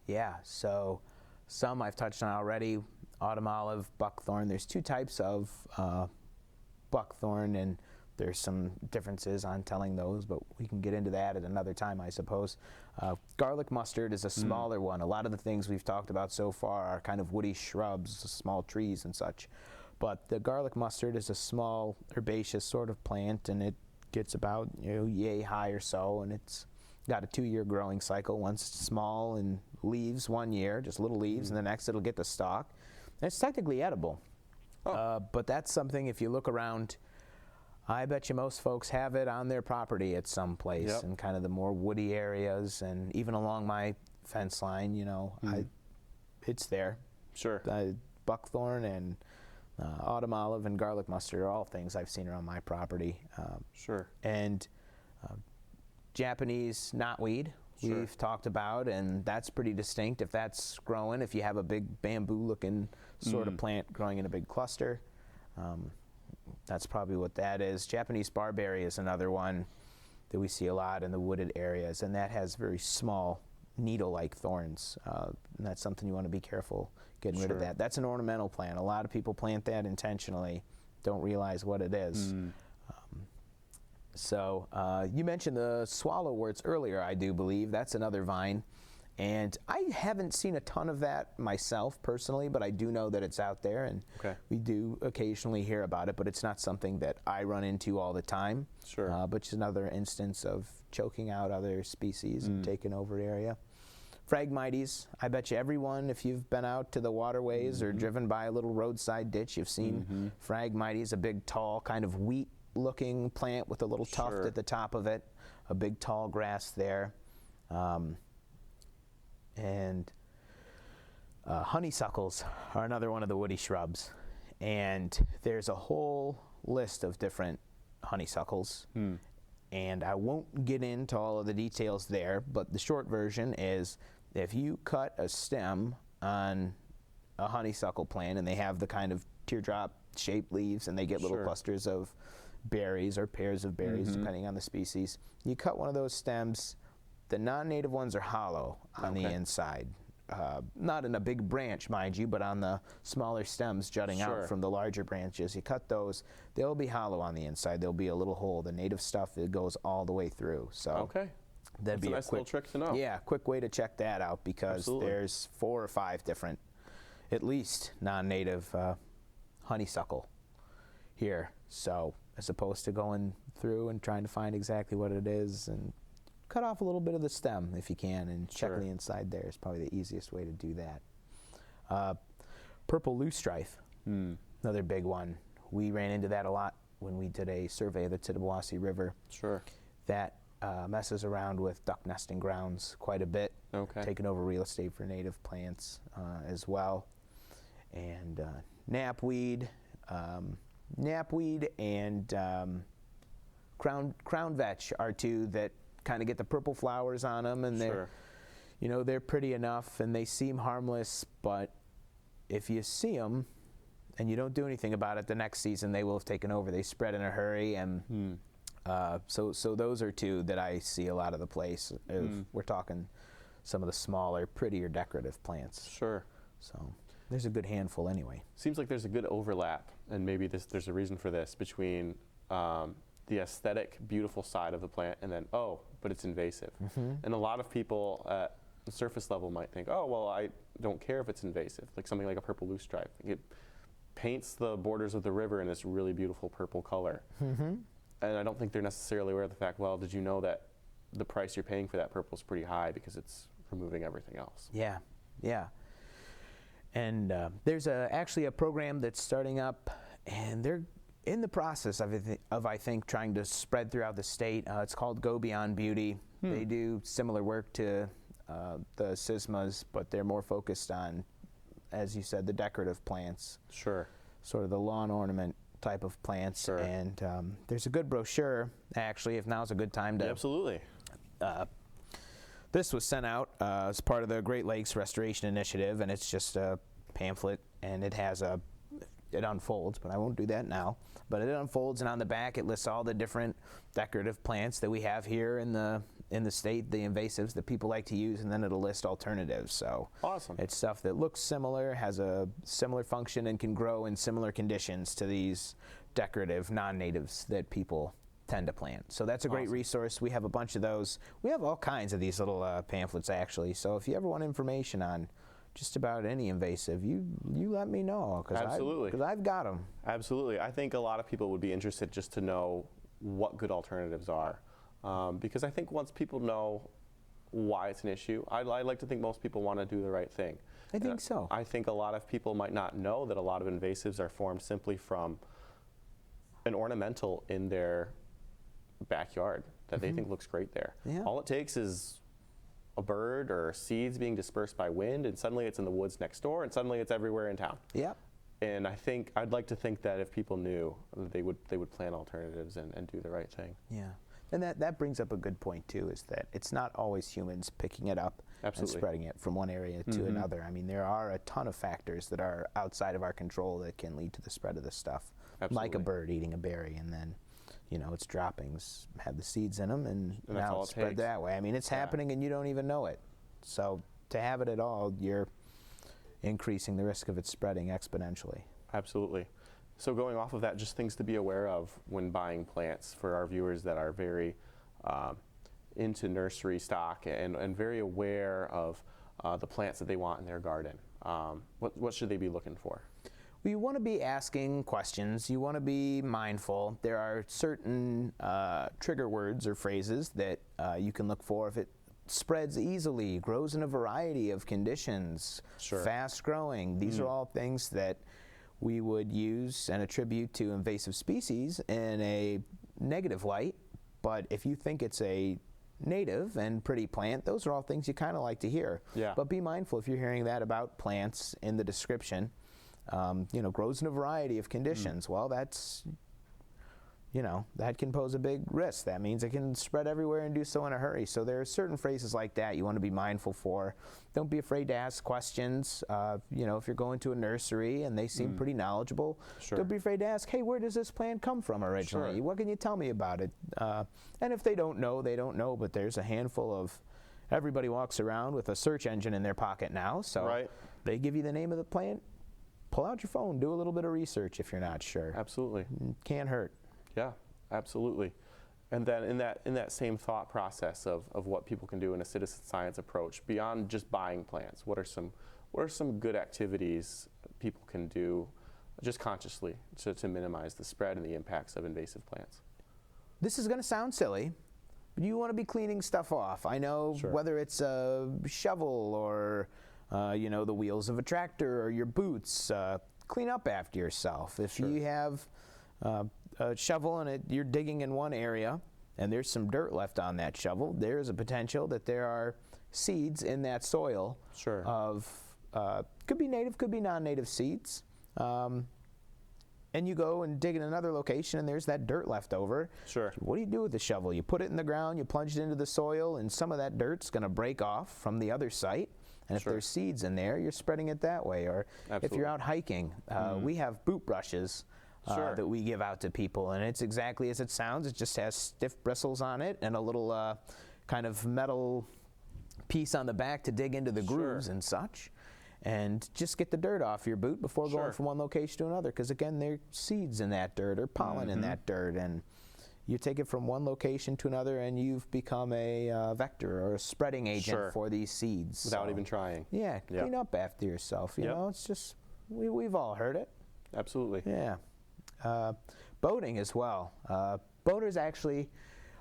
Yeah, so some I've touched on already: autumn olive, buckthorn. There's two types of buckthorn, and there's some differences on telling those, but we can get into that at another time, I suppose. Garlic mustard is a smaller one. A lot of the things we've talked about so far are kind of woody shrubs, small trees and such. But the garlic mustard is a small herbaceous sort of plant, and it gets about yay high or so, and it's got a 2-year growing cycle. Once it's small and leaves 1 year, just little leaves, and the next it'll get the stalk. And it's technically edible. But that's something, if you look around, I bet you most folks have it on their property at some place in kind of the more woody areas, and even along my fence line, it's there. Buckthorn and autumn olive and garlic mustard are all things I've seen around my property. And Japanese knotweed we've talked about, and that's pretty distinct if that's growing, if you have a big bamboo-looking sort of plant growing in a big cluster. That's probably what that is. Japanese barberry is another one that we see a lot in the wooded areas, and that has very small needle-like thorns. And that's something you want to be careful getting rid of that. That's an ornamental plant. A lot of people plant that intentionally, don't realize what it is. So you mentioned the swallowworts earlier, I do believe. That's another vine. And I haven't seen a ton of that myself personally, but I do know that it's out there, and we do occasionally hear about it, but it's not something that I run into all the time. Sure. But it's another instance of choking out other species and taking over area. Phragmites, I bet you everyone, if you've been out to the waterways or driven by a little roadside ditch, you've seen Phragmites, a big, tall, kind of wheat-looking plant with a little tuft at the top of it, a big, tall grass there. And honeysuckles are another one of the woody shrubs. And there's a whole list of different honeysuckles. And I won't get into all of the details there, but the short version is if you cut a stem on a honeysuckle plant, and they have the kind of teardrop-shaped leaves, and they get little clusters of berries or pairs of berries, depending on the species. You cut one of those stems. The non-native ones are hollow on the inside. Not in a big branch, mind you, but on the smaller stems jutting out from the larger branches. You cut those, they'll be hollow on the inside. There'll be a little hole. The native stuff, it goes all the way through. So that'd be a nice quick little trick to know. Yeah, quick way to check that out, because there's 4 or 5 different, at least, non-native honeysuckle here. So as opposed to going through and trying to find exactly what it is, and cut off a little bit of the stem if you can, and check the inside there is probably the easiest way to do that. Purple loosestrife, another big one. We ran into that a lot when we did a survey of the Tittabawassee River. That messes around with duck nesting grounds quite a bit, taking over real estate for native plants as well. And knapweed and crown vetch are two that kind of get the purple flowers on them, and they're, you know, they're pretty enough and they seem harmless, but if you see them and you don't do anything about it, the next season they will have taken over. They spread in a hurry, and so those are two that I see a lot of the place. We're talking some of the smaller, prettier decorative plants. So there's a good handful anyway. Seems like there's a good overlap, and maybe there's a reason for this, between the aesthetic, beautiful side of the plant, and then, but it's invasive. And a lot of people at the surface level might think, well, I don't care if it's invasive, like something like a purple loosestrife. It paints the borders of the river in this really beautiful purple color. And I don't think they're necessarily aware of the fact, well, did you know that the price you're paying for that purple is pretty high because it's removing everything else? Yeah. And there's actually a program that's starting up, and they're in the process of I think, trying to spread throughout the state. It's called Go Beyond Beauty. They do similar work to the SISMAs, but they're more focused on, as you said, the decorative plants. Sort of the lawn ornament type of plants. And there's a good brochure, actually, if now's a good time to... Absolutely. This was sent out as part of the Great Lakes Restoration Initiative, and it's just a pamphlet, and it has it unfolds, but I won't do that now. But it unfolds, and on the back it lists all the different decorative plants that we have here in the state, the invasives that people like to use, and then it'll list alternatives. So it's stuff that looks similar, has a similar function, and can grow in similar conditions to these decorative non-natives that people tend to plant. So that's a great resource. We have a bunch of those. We have all kinds of these little pamphlets, actually. So if you ever want information on just about any invasive, you let me know, because I've got them. Absolutely. I think a lot of people would be interested just to know what good alternatives are, because I think once people know why it's an issue, I like to think most people want to do the right thing. I think so. I think a lot of people might not know that a lot of invasives are formed simply from an ornamental in their backyard that they think looks great there. All it takes is a bird or seeds being dispersed by wind, and suddenly it's in the woods next door, and suddenly it's everywhere in town. And I think I'd like to think that if people knew, they would plant alternatives and do the right thing. And that brings up a good point too, is that it's not always humans picking it up and spreading it from one area to another. I mean, there are a ton of factors that are outside of our control that can lead to the spread of this stuff. Like a bird eating a berry, and then its droppings have the seeds in them, and now it's spread that way. I mean, it's happening and you don't even know it. So to have it at all, you're increasing the risk of it spreading exponentially. Absolutely. So going off of that, just things to be aware of when buying plants for our viewers that are very into nursery stock and very aware of the plants that they want in their garden. What should they be looking for? Well, you want to be asking questions. You want to be mindful. There are certain trigger words or phrases that you can look for. If it spreads easily, grows in a variety of conditions, Sure. fast growing, these are all things that we would use and attribute to invasive species in a negative light. But if you think it's a native and pretty plant, those are all things you kind of like to hear. Yeah. But be mindful if you're hearing that about plants in the description. Grows in a variety of conditions. Well, that's, that can pose a big risk. That means it can spread everywhere and do so in a hurry. So there are certain phrases like that you want to be mindful for. Don't be afraid to ask questions. If you're going to a nursery and they seem pretty knowledgeable, Sure. don't be afraid to ask, hey, where does this plant come from originally? Sure. What can you tell me about it? And if they don't know, they don't know, but there's a handful of, everybody walks around with a search engine in their pocket now, so Right. they give you the name of the plant. Pull out your phone, do a little bit of research if you're not sure. Absolutely. Can't hurt. Yeah, absolutely. And then in that same thought process of what people can do in a citizen science approach, beyond just buying plants, what are some good activities people can do just consciously to minimize the spread and the impacts of invasive plants? This is going to sound silly, but you want to be cleaning stuff off. I know Sure. whether it's a shovel or the wheels of a tractor or your boots, clean up after yourself. If Sure. you have a shovel and you're digging in one area and there's some dirt left on that shovel, there is a potential that there are seeds in that soil Sure. of, could be native, could be non-native seeds. And you go and dig in another location and there's that dirt left over. Sure. What do you do with the shovel? You put it in the ground, you plunge it into the soil, and some of that dirt's going to break off from the other site. And if Sure. there's seeds in there, you're spreading it that way. Or if Absolutely. you're out hiking, we have boot brushes Sure. that we give out to people. And it's exactly as it sounds. It just has stiff bristles on it and a little kind of metal piece on the back to dig into the grooves Sure. and such. And just get the dirt off your boot before going Sure. from one location to another. Because again, there's seeds in that dirt or pollen in that dirt. And you take it from one location to another and you've become a vector or a spreading agent Sure. for these seeds. Without So, even trying. yeah, Yep. clean up after yourself. You Yep. know, it's just, we've all heard it. Absolutely. Yeah. Boating as well. Boaters actually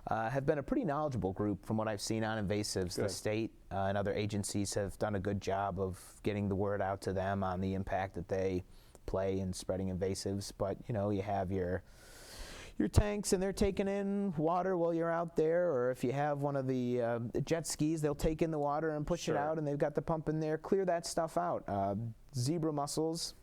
have been a pretty knowledgeable group from what I've seen on invasives. Good. The state and other agencies have done a good job of getting the word out to them on the impact that they play in spreading invasives. But, you have your tanks and they're taking in water while you're out there, or if you have one of the jet skis, they'll take in the water and push Sure. it out, and they've got the pump in there. Clear that stuff out. Zebra mussels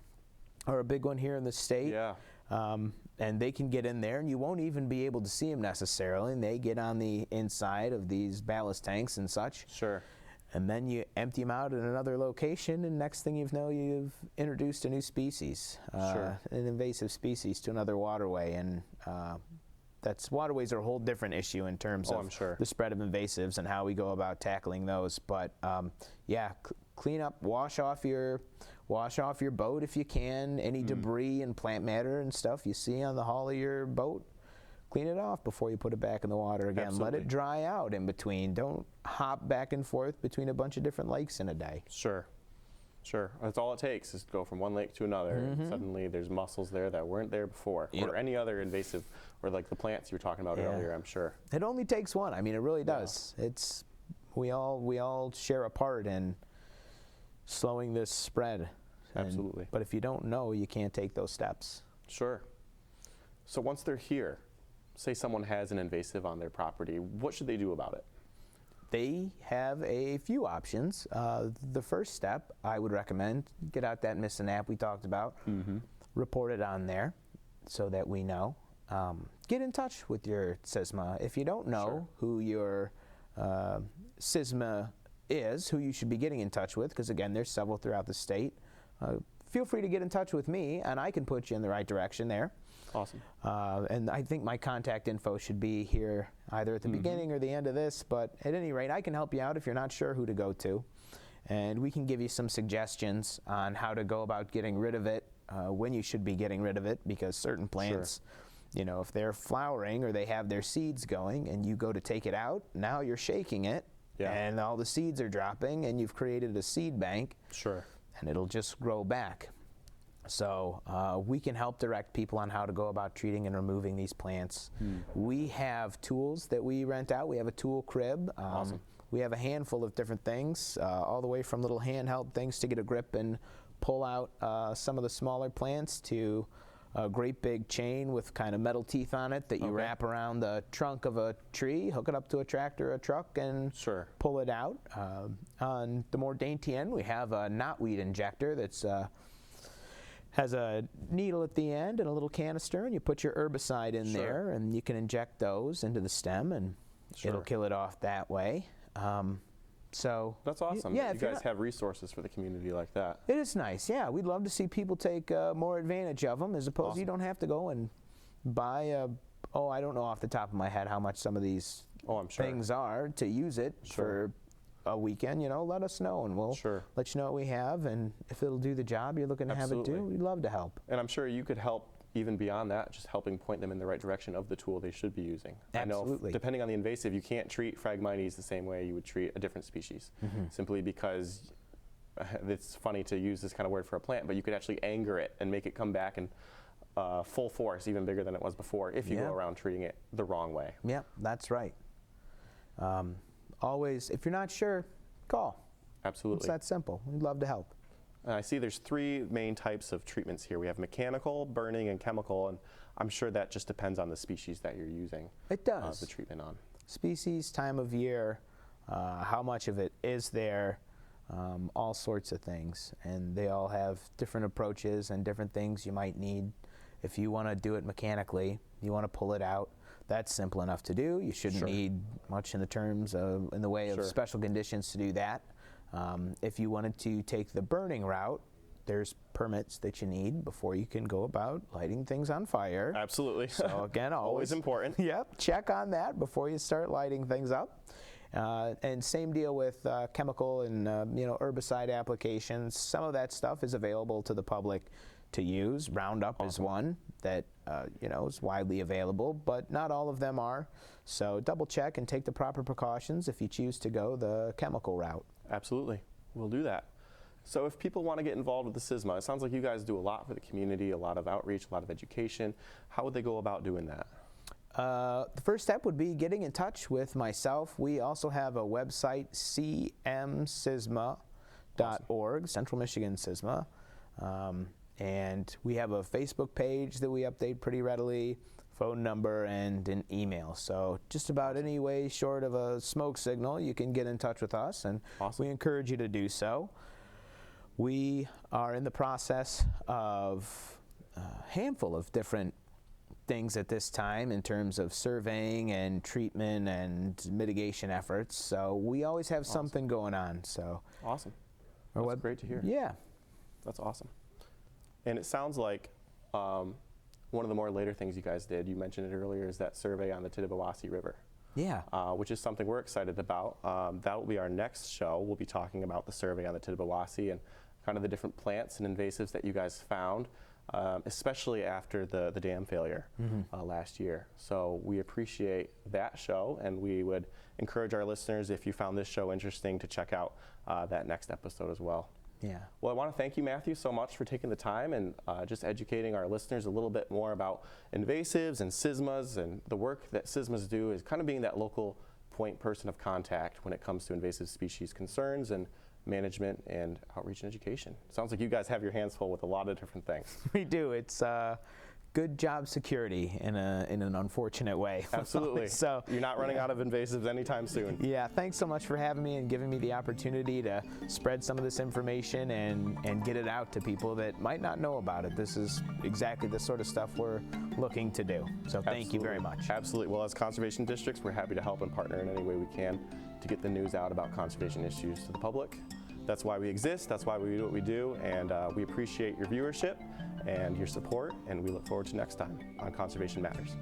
are a big one here in the state. Yeah. And they can get in there, and you won't even be able to see them necessarily, and they get on the inside of these ballast tanks and such. Sure. And then you empty them out at another location, and next thing you know, you've introduced a new species, Sure. an invasive species to another waterway. And waterways are a whole different issue in terms I'm of sure. the spread of invasives and how we go about tackling those. But clean up, wash off your boat if you can. Any debris and plant matter and stuff you see on the hull of your boat, clean it off before you put it back in the water again. Absolutely. Let it dry out in between. Don't hop back and forth between a bunch of different lakes in a day. Sure. That's all it takes is to go from one lake to another. And suddenly there's mussels there that weren't there before, or any other invasive, or like the plants you were talking about earlier, I'm sure. It only takes one. I mean, it really does. It's we all share a part in slowing this spread. Absolutely. But if you don't know, you can't take those steps. Sure. So once they're here, say someone has an invasive on their property, what should they do about it? They have a few options. The first step, I would recommend, get out that missing app we talked about, report it on there so that we know. Get in touch with your CISMA. If you don't know Sure. who your CISMA is, who you should be getting in touch with, because again, there's several throughout the state, feel free to get in touch with me, and I can put you in the right direction there. Awesome. And I think my contact info should be here either at the beginning or the end of this, but at any rate, I can help you out if you're not sure who to go to. And we can give you some suggestions on how to go about getting rid of it, when you should be getting rid of it, because certain plants you know, if they're flowering or they have their seeds going and you go to take it out, now you're shaking it and all the seeds are dropping and you've created a seed bank. Sure. And it'll just grow back. So we can help direct people on how to go about treating and removing these plants. We have tools that we rent out. We have a tool crib. Awesome. We have a handful of different things, all the way from little handheld things to get a grip and pull out some of the smaller plants to a great big chain with kind of metal teeth on it that you wrap around the trunk of a tree, hook it up to a tractor or a truck, and pull it out. On the more dainty end, we have a knotweed injector that's has a needle at the end and a little canister, and you put your herbicide in there, and you can inject those into the stem, and it'll kill it off that way. So that's awesome. You guys have resources for the community like that. It is nice. Yeah, we'd love to see people take more advantage of them, as opposed to you don't have to go and buy a, I don't know off the top of my head how much some of these things are to use it for a weekend. You know, let us know and we'll let you know what we have, and if it'll do the job you're looking to have it do, we'd love to help. And I'm sure you could help even beyond that, just helping point them in the right direction of the tool they should be using. Absolutely. I know depending on the invasive, you can't treat Phragmites the same way you would treat a different species, simply because it's funny to use this kind of word for a plant, but you could actually anger it and make it come back in full force, even bigger than it was before, if you go around treating it the wrong way. Yeah, that's right. Always, if you're not sure, call. Absolutely. It's that simple. We'd love to help. I see there's 3 main types of treatments here. We have mechanical, burning, and chemical, and I'm sure that just depends on the species that you're using. It does. The treatment on. Species, time of year, how much of it is there, all sorts of things. And they all have different approaches and different things you might need. If you want to do it mechanically, you want to pull it out, that's simple enough to do. You shouldn't need much in the way of special conditions to do that. If you wanted to take the burning route, there's permits that you need before you can go about lighting things on fire. Absolutely. So again, always important. Yep, check on that before you start lighting things up. And same deal with chemical and herbicide applications. Some of that stuff is available to the public to use. Roundup is one that is widely available, but not all of them are. So double check and take the proper precautions if you choose to go the chemical route. Absolutely. We'll do that. So if people want to get involved with the CISMA, it sounds like you guys do a lot for the community, a lot of outreach, a lot of education. How would they go about doing that? The first step would be getting in touch with myself. We also have a website, cmcisma.org, Central Michigan CISMA. And we have a Facebook page that we update pretty readily, phone number, and an email. So just about any way short of a smoke signal, you can get in touch with us, and we encourage you to do so. We are in the process of a handful of different things at this time in terms of surveying and treatment and mitigation efforts. So we always have something going on. So awesome. That's great to hear. Yeah. That's awesome. And it sounds like one of the more later things you guys did, you mentioned it earlier, is that survey on the Tittabawassee River. Yeah. Which is something we're excited about. That will be our next show. We'll be talking about the survey on the Tittabawassee and kind of the different plants and invasives that you guys found, especially after the dam failure last year. So we appreciate that show, and we would encourage our listeners, if you found this show interesting, to check out that next episode as well. Yeah. Well, I want to thank you, Matthew, so much for taking the time and just educating our listeners a little bit more about invasives and CISMAs, and the work that CISMAs do is kind of being that local point person of contact when it comes to invasive species concerns and management and outreach and education. Sounds like you guys have your hands full with a lot of different things. We do. It's good job security in an unfortunate way. Absolutely. So you're not running out of invasives anytime soon. Yeah, thanks so much for having me and giving me the opportunity to spread some of this information and get it out to people that might not know about it. This is exactly the sort of stuff we're looking to do. So thank you very much. Absolutely. Well, as conservation districts, we're happy to help and partner in any way we can to get the news out about conservation issues to the public. That's why we exist. That's why we do what we do. And we appreciate your viewership and your support, and we look forward to next time on Conservation Matters.